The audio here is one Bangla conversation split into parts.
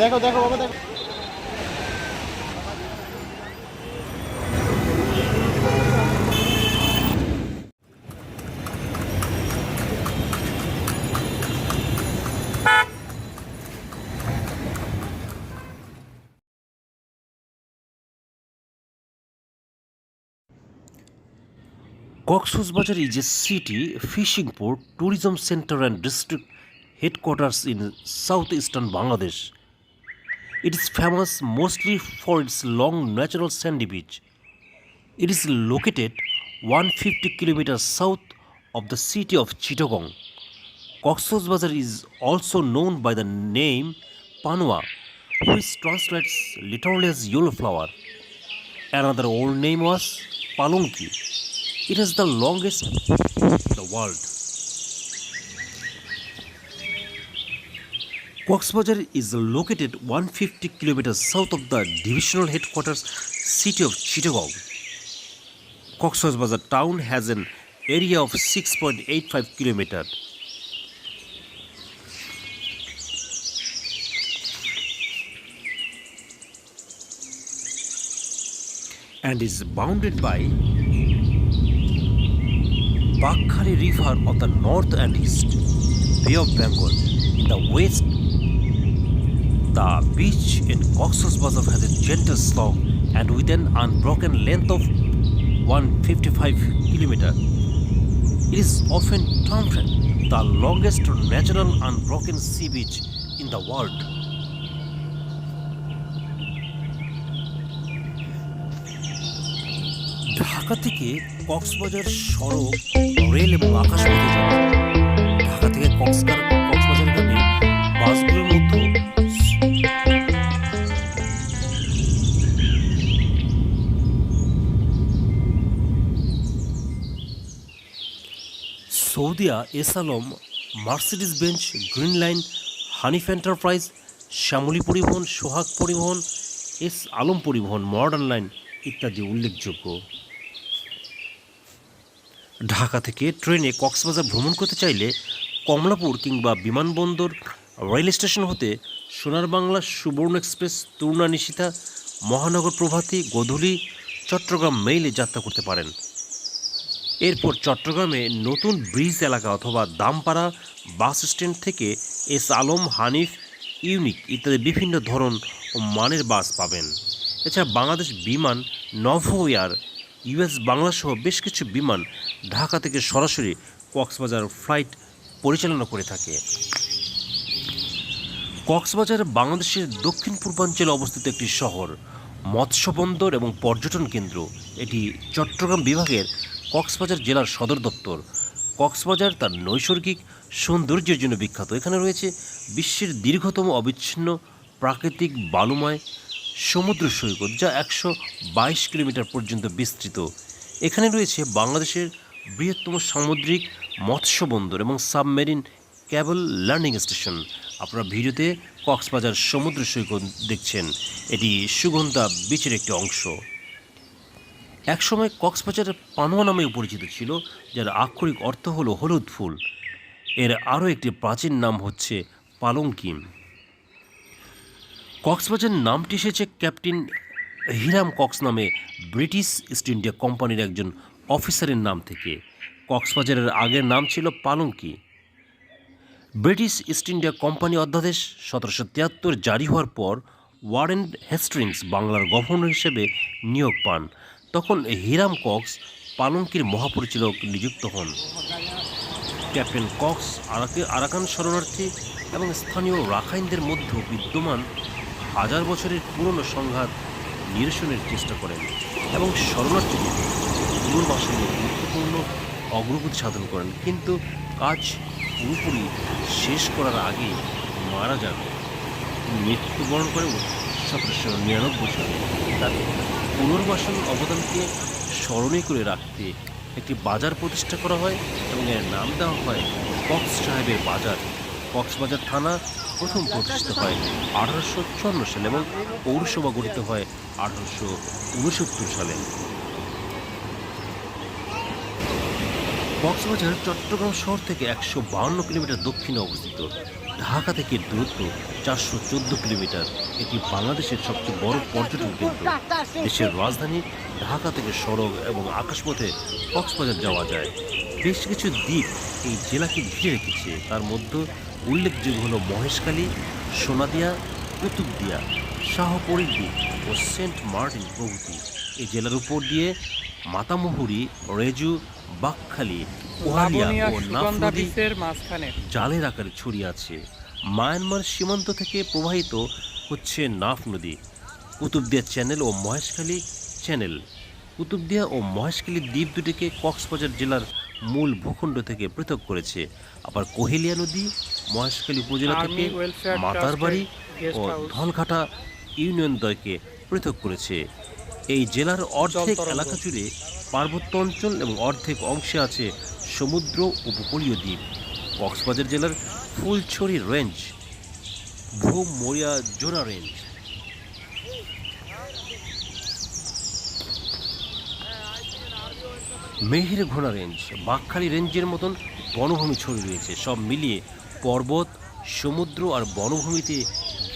দেখো দেখো বাবা দেখো। Coxsbazar is a city, fishing port, tourism center, and district headquarters in southeastern Bangladesh. It is famous mostly for its long natural sandy beach. It is located 150 kilometers south of the city of Chittagong. Coxsbazar is also known by the name Panwa, which translates literally as yellow flower. Another old name was Palonki. It is the longest in the world. Coxsbazar is located 150 kilometers south of the divisional headquarters city of Chittagong. Coxsbazar town has an area of 6.85 kilometers. And is bounded by Baghkhali River on the north and east, Bay of Bengal in the west. The beach in Coxsbazar has a gentle slope and with an unbroken length of 155 kilometers. It is often termed the longest natural unbroken sea beach in the world. Dhaka থেকে কক্সবাজার সড়ক, রেল এবং আকাশপথে যাওয়া। ঢাকা থেকে কক্সবাজারগামী বাসগুলোর মধ্যে Saudia, S Alam, Mercedes Benz, Green Line, Hanif Enterprise, Shyamoli Paribahan, Sohag পরিবহন, এস আলম পরিবহন, মডার্ন লাইন ইত্যাদি উল্লেখযোগ্য। ঢাকা থেকে ট্রেনে কক্সবাজার ভ্রমণ করতে চাইলে কমলাপুর কিংবা বিমানবন্দর, রেল স্টেশন হতে সোনার বাংলা, সুবর্ণ এক্সপ্রেস, তরুণা নিশিতা, মহানগর প্রভাতী, গোধূলি, চট্টগ্রাম মেইলে যাত্রা করতে পারেন। এরপর চট্টগ্রামে নতুন ব্রিজ এলাকা অথবা দামপাড়া বাস স্ট্যান্ড থেকে এস আলম, হানিফ, ইউনিক ইত্যাদি বিভিন্ন ধরন ও মানের বাস পাবেন। এছাড়া বাংলাদেশ বিমান, নভো এয়ার, ইউএস বাংলাসহ বেশ কিছু বিমান ঢাকা থেকে সরাসরি কক্সবাজার ফ্লাইট পরিচালনা করে থাকে। কক্সবাজার বাংলাদেশের দক্ষিণ পূর্বাঞ্চলে অবস্থিত একটি শহর, মৎস্য বন্দর এবং পর্যটন কেন্দ্র। এটি চট্টগ্রাম বিভাগের কক্সবাজার জেলার সদর দপ্তর। কক্সবাজার তার নৈসর্গিক সৌন্দর্যের জন্য বিখ্যাত। এখানে রয়েছে বিশ্বের দীর্ঘতম অবিচ্ছিন্ন প্রাকৃতিক বালুময় সমুদ্র সৈকত, যা 122 কিলোমিটার পর্যন্ত বিস্তৃত। এখানে রয়েছে বাংলাদেশের বৃহত্তম সামুদ্রিক মৎস্য বন্দর এবং সাবমেরিন ক্যাবল ল্যান্ডিং স্টেশন। আপনারা ভিডিওতে কক্সবাজার সমুদ্র সৈকত দেখছেন, এটি সুগন্ধা বিচের একটি অংশ। একসময় কক্সবাজার পানোয়া নামে পরিচিত ছিল, যার আক্ষরিক অর্থ হলো হলুদ ফুল। এর আরও একটি প্রাচীন নাম হচ্ছে পালঙ্কিম। কক্সবাজার নামটি এসেছে ক্যাপ্টেন হিরাম কক্স নামে ব্রিটিশ ইস্ট ইন্ডিয়া কোম্পানির একজন অফিসারের নাম থেকে। কক্সবাজারের আগের নাম ছিল পালঙ্কি। ব্রিটিশ ইস্ট ইন্ডিয়া কোম্পানি অধ্যাদেশ 1773 জারি হওয়ার পর ওয়ারেন হেস্টিংস বাংলার গভর্নর হিসেবে নিয়োগ পান। তখন হিরাম কক্স পালঙ্কির মহাপরিচালক নিযুক্ত হন। ক্যাপ্টেন কক্স আরাকান শরণার্থী এবং স্থানীয় রাখাইনদের মধ্যে বিদ্যমান হাজার বছরের পুরনো সংঘাত নিরসনের চেষ্টা করেন এবং শরণার্থীদের পুনর্বাসনে গুরুত্বপূর্ণ অগ্রগতি সাধন করেন, কিন্তু কাজ পুরোপুরি শেষ করার আগে মারা যান। মৃত্যুবরণ করেন 1799 সালে। তার পুনর্বাসন অবদানকে স্মরণীয় করে রাখতে একটি বাজার প্রতিষ্ঠা করা হয় এবং এর নাম দেওয়া হয় কক্স সাহেবের বাজার। কক্সবাজার থানা প্রথম প্রতিষ্ঠিত হয় 1854 সালে এবং পৌরসভা গঠিত হয় 1869 সালে। কক্সবাজার চট্টগ্রাম শহর থেকে 152 কিলোমিটার দক্ষিণে অবস্থিত। ঢাকা থেকে দূরত্ব 414 কিলোমিটার। এটি বাংলাদেশের সবচেয়ে বড় পর্যটন কেন্দ্র। দেশের রাজধানী ঢাকা থেকে সড়ক এবং আকাশপথে কক্সবাজার যাওয়া যায়। বেশ কিছু দ্বীপ এই জেলাকে ঘিরে রেখেছে, তার মধ্যে উল্লেখযোগ্য হল মহেশখালী, সোনাদিয়া, কুতুবদিয়া, শাহপরীর দ্বীপ ও সেন্ট মার্টিন প্রভৃতি। এই জেলার উপর দিয়ে মাতামুহুরী, রেজু, বাকখালী, ওয়ালিয়া ও নাফ নদী জালের আকারে ছড়িয়ে আছে। মায়ানমার সীমান্ত থেকে প্রবাহিত হচ্ছে নাফ নদী। কুতুবদিয়া চ্যানেল ও মহেশখালী চ্যানেল কুতুবদিয়া ও মহেশখালী দ্বীপ দুটিকে কক্সবাজার জেলার মূল ভূখণ্ড থেকে পৃথক করেছে। আবার কোহেলিয়া নদী মহেশখালী উপজেলা থেকে মাতারবাড়ি ও ধলঘাটা ইউনিয়ন দ্বয়কে পৃথক করেছে। এই জেলার অর্ধেক এলাকা জুড়ে পার্বত্য অঞ্চল এবং অর্ধেক অংশে আছে সমুদ্র উপকূলীয় দ্বীপ। কক্সবাজার জেলার ফুলছড়ি রেঞ্জ, ভূমরিয়া জোড়া রেঞ্জ, মেহের ঘোড়া রেঞ্জ, বাকখালী রেঞ্জের মতন বনভূমি ছড়িয়ে রয়েছে। সব মিলিয়ে পর্বত, সমুদ্র আর বনভূমিতে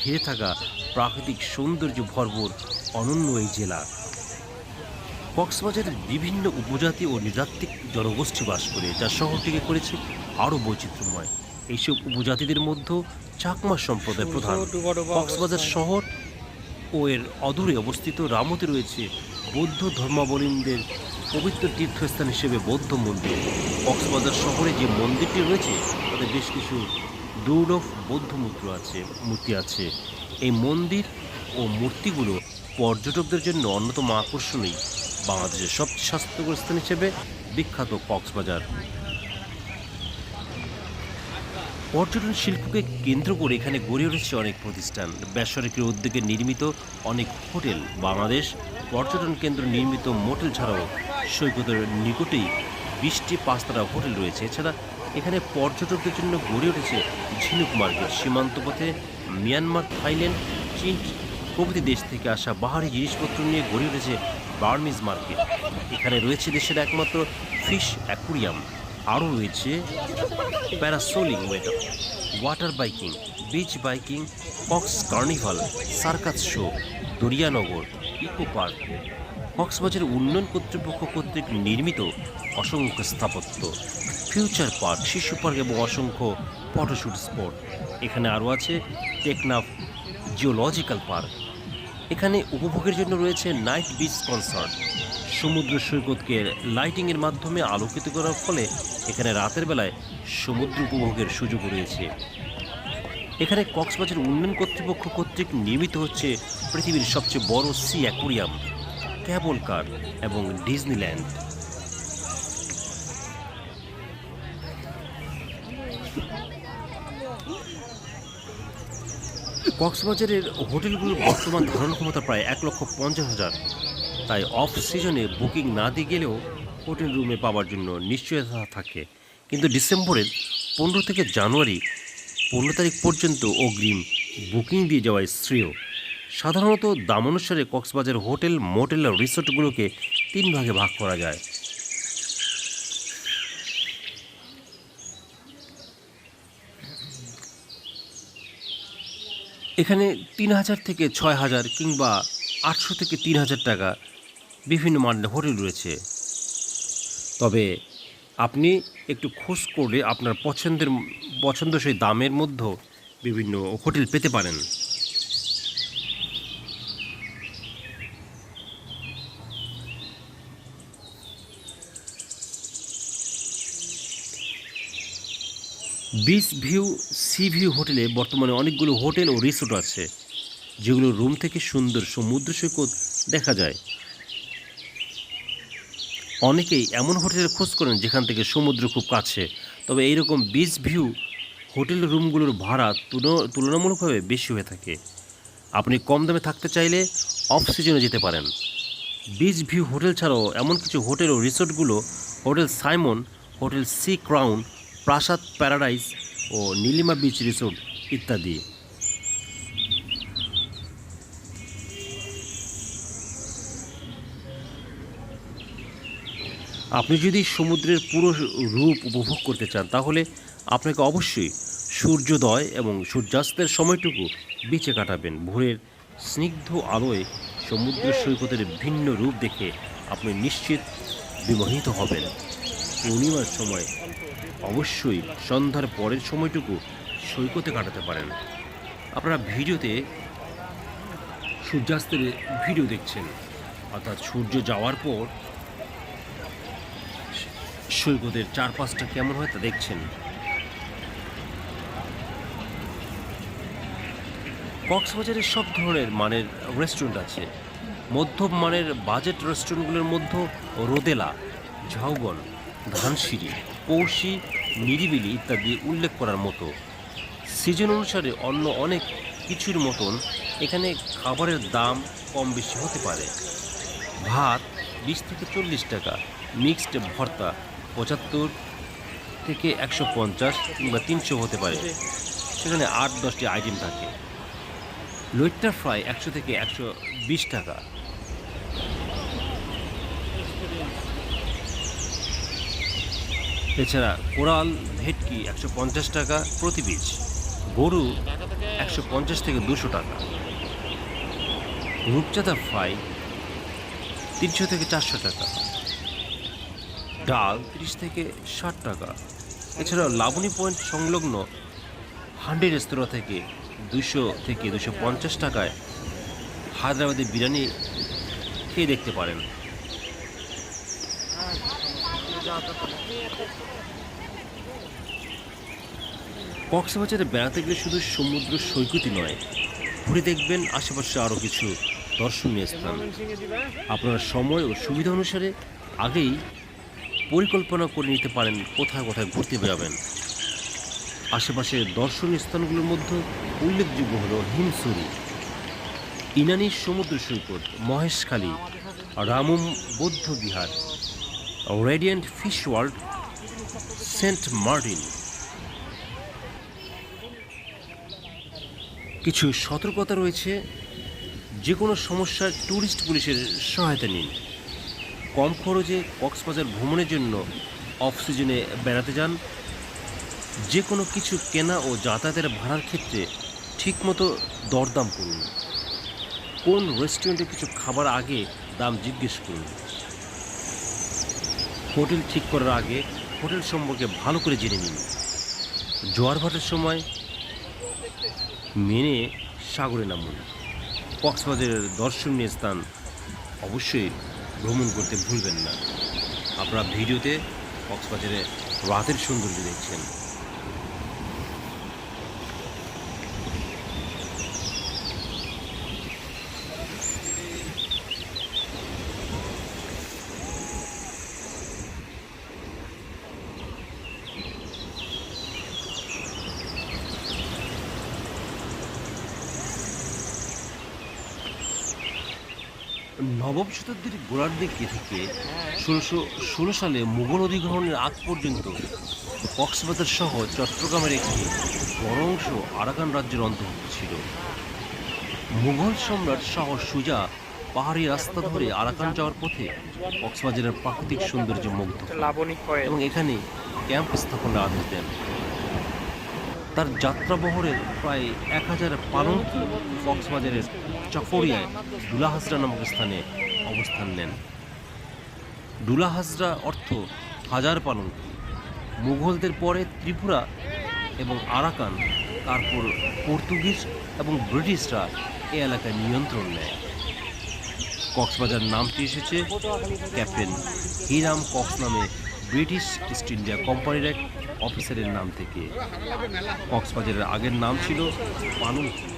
ঘিরে থাকা প্রাকৃতিক সৌন্দর্য ভরপুর অনন্য এই জেলা। কক্সবাজারের বিভিন্ন উপজাতি ও নৃতাত্ত্বিক জনগোষ্ঠী বাস করে, যা শহরটিকে করেছে আরও বৈচিত্র্যময়। এইসব উপজাতিদের মধ্যে চাকমা সম্প্রদায় প্রধান। কক্সবাজার শহর ও এর অদূরে অবস্থিত রামুতে রয়েছে বৌদ্ধ ধর্মাবলম্বীদের পবিত্র তীর্থস্থান হিসেবে বৌদ্ধ মন্দির। কক্সবাজার শহরে যে মন্দিরটি রয়েছে তাতে বেশ কিছু দুর্লভ বৌদ্ধ মূর্তি আছে। এই মন্দির ও মূর্তিগুলো পর্যটকদের জন্য অন্যতম আকর্ষণীয়। বাংলাদেশের সবচেয়ে স্বাস্থ্যকর স্থান হিসেবে বিখ্যাত কক্সবাজার। পর্যটন শিল্পকে কেন্দ্র করে এখানে গড়ে উঠেছে অনেক প্রতিষ্ঠান, বেসরকারি উদ্যোগে নির্মিত অনেক হোটেল। বাংলাদেশ পর্যটন কেন্দ্র নির্মিত মোটেল ছাড়াও সৈকতের নিকটেই 20টি 5-তারা হোটেল রয়েছে। এছাড়া এখানে পর্যটকদের জন্য গড়ে উঠেছে ঝিনুক মার্কেট। সীমান্ত পথে মিয়ানমার, থাইল্যান্ড, চীন প্রভৃতি দেশ থেকে আসা বাহারি জিনিসপত্র নিয়ে গড়ে উঠেছে বার্মিজ মার্কেট। এখানে রয়েছে দেশের একমাত্র ফিশ অ্যাকুরিয়াম। আরও রয়েছে parasailing, water biking, beach biking, cox carnival, circus show, Darianagar, eco park. Cox's Bazar উন্নয়ন কর্তৃপক্ষ কর্তৃক নির্মিত অসংখ্য স্থাপত্য, ফিউচার পার্ক, শিশু পার্ক এবং অসংখ্য ফটোশ্যুট স্পট। এখানে আরও আছে টেকনাফ জিওলজিক্যাল পার্ক। এখানে উপভোগের জন্য রয়েছে নাইট বিচ কনসার্ট। সমুদ্র সৈকতকে লাইটিংয়ের মাধ্যমে আলোকিত করার ফলে এখানে রাতের বেলায় সমুদ্র উপভোগের সুযোগ রয়েছে। এখানে কক্সবাজার উন্নয়ন কর্তৃপক্ষ কর্তৃক নির্মিত হচ্ছে পৃথিবীর সবচেয়ে বড় সি অ্যাকুরিয়াম, ক্যাবল কার এবং ডিজনিল্যান্ড। কক্সবাজারের হোটেলগুলোর বর্তমান ধারণ ক্ষমতা প্রায় 1,50,000। তাই অফ সিজনে বুকিং না দিয়ে গেলেও হোটেল রুমে পাওয়ার জন্য নিশ্চয়তা থাকে। কিন্তু ডিসেম্বরের 15 থেকে জানুয়ারি 15 তারিখ পর্যন্ত অগ্রিম বুকিং দিয়ে যাওয়াই শ্রেয়। সাধারণত দাম অনুসারে কক্সবাজার হোটেল, মোটেল আর রিসোর্টগুলোকে 3 ভাগে ভাগ করা যায়। এখানে 3,000 থেকে 6,000 কিংবা 800 থেকে 3,000 টাকা বিভিন্ন মানের হোটেল রয়েছে। তবে আপনি একটু খোঁজ করে আপনার পছন্দসই দামের মধ্যে বিভিন্ন হোটেল পেতে পারেন। বিচ ভিউ, সি ভিউ হোটেলে বর্তমানে অনেকগুলো হোটেল ও রিসোর্ট আছে, যেগুলো রুম থেকে সুন্দর সমুদ্র সৈকত দেখা যায়। অনেকেই এমন হোটেলের খোঁজ করেন যেখান থেকে সমুদ্র খুব কাছে। তবে এইরকম বিচ ভিউ হোটেল রুমগুলোর ভাড়া তুলনামূলকভাবে বেশি হয়ে থাকে। আপনি কম দামে থাকতে চাইলে অফ সিজনে যেতে পারেন। বিচ ভিউ হোটেল ছাড়াও এমন কিছু হোটেল ও রিসোর্টগুলো hotel Sayeman, hotel sea crown, Prasad paradise ও নীলিমা বিচ রিসোর্ট ইত্যাদি। আপনি যদি সমুদ্রের পুরো রূপ উপভোগ করতে চান তাহলে আপনাকে অবশ্যই সূর্যোদয় এবং সূর্যাস্তের সময়টুকু বিচে কাটাবেন। ভোরের স্নিগ্ধ আলোয় সমুদ্র সৈকতের ভিন্ন রূপ দেখে আপনি নিশ্চিত বিমোহিত হবেন। পূর্ণিমার সময় অবশ্যই সন্ধ্যার পরের সময়টুকু সৈকতে কাটাতে পারেন। আপনারা ভিডিওতে সূর্যাস্তের ভিডিও দেখছেন, অর্থাৎ সূর্য যাওয়ার পর সৈকতের চারপাশটা কেমন হয় তা দেখছেন। কক্সবাজারে সব ধরনের মানের রেস্টুরেন্ট আছে। মধ্যম মানের বাজেট রেস্টুরেন্টগুলোর মধ্যে রোদেলা, ঝাউবন, ধানসিঁড়ি, পৌষি, নিরিবিলি ইত্যাদি উল্লেখ করার মতো। সিজন অনুসারে অন্য অনেক কিছুর মতন এখানে খাবারের দাম কম বেশি হতে পারে। ভাত 20 থেকে 40 টাকা, মিক্সড ভর্তা 75 থেকে 150 কিংবা 300 হতে পারে। সেখানে 8-10টি আইটেম থাকে। লইট্টা ফ্রাই 100 থেকে 120 টাকা। এছাড়া কোরাল ভেটকি 150 টাকা প্রতি পিস, গরু 150 থেকে 200 টাকা, রূপচাঁদা ফ্রাই 300 থেকে 400 টাকা, ডাল 30 থেকে 60 টাকা। এছাড়াও লাবণী পয়েন্ট সংলগ্ন হান্ডি রেস্তোরাঁ থেকে 200 থেকে 250 টাকায় হায়দ্রাবাদি বিরিয়ানি খেয়ে দেখতে পারেন। কক্সবাজারে বেড়াতে গেলে শুধু সমুদ্র সৈকতই নয়, ঘুরে দেখবেন আশেপাশে আরও কিছু দর্শনীয় স্থান। আপনার সময় ও সুবিধা অনুসারে আগেই পরিকল্পনা করে নিতে পারেন কোথায় কোথায় ঘুরতে যাবেন। আশেপাশের দর্শনীয় স্থানগুলোর মধ্যে উল্লেখযোগ্য হল হিমসুরি, ইনানি সমুদ্র সৈকত, Maheshkhali, Ramu Bauddha Vihar, Radiant Fish World, Saint Martin. কিছু সতর্কতা রয়েছে। যে কোনো সমস্যার ট্যুরিস্ট পুলিশের সহায়তা নিন। কম খরচে কক্সবাজার ভ্রমণের জন্য অফ সিজনে বেড়াতে যান। যে কোনো কিছু কেনা ও যাতায়াতের ভাড়ার ক্ষেত্রে ঠিকমতো দরদাম করুন। কোন রেস্টুরেন্টে কিছু খাবার আগে দাম জিজ্ঞেস করুন। হোটেল ঠিক করার আগে হোটেল সম্পর্কে ভালো করে জেনে নিন। জোয়ার ভাটার সময় মেনে সাগরে নামুন। কক্সবাজারের দর্শনীয় স্থান অবশ্যই ভ্রমণ করতে ভুলবেন না। আপনারা ভিডিওতে কক্সবাজারের রাতের সৌন্দর্য দেখছেন। নবম শতাব্দীর গোড়ার দিকে থেকে 1616 সালে মুঘল অধিগ্রহণের আগ পর্যন্ত কক্সবাজার সহ চট্টগ্রামের একটি বড় অংশ আরাকান রাজ্যের অন্তর্ভুক্ত ছিল। মুঘল সম্রাট শাহ সুজা পাহাড়ি রাস্তা ধরে আরাকান যাওয়ার পথে কক্সবাজারের প্রাকৃতিক সৌন্দর্য মুগ্ধ এবং এখানে ক্যাম্প স্থাপনের আদেশ দেন। তার যাত্রাবহরের প্রায় 1000 পালঙ্কি কক্সবাজারের চকরিয়ায় ডুলাহাজরা নামক স্থানে অবস্থান নেন। ডুলাহাজরা অর্থ হাজার পালঙ্কি। মুঘলদের পরে ত্রিপুরা এবং আরাকান, তারপর পর্তুগিজ এবং ব্রিটিশরা এই এলাকায় নিয়ন্ত্রণ নেয়। কক্সবাজার নামটি এসেছে ক্যাপ্টেন হিরাম কক্স নামে ব্রিটিশ ইস্ট ইন্ডিয়া কোম্পানির এক অফিসারের নাম থেকে। কক্সবাজারের আগের নাম ছিল পালঙ্কি।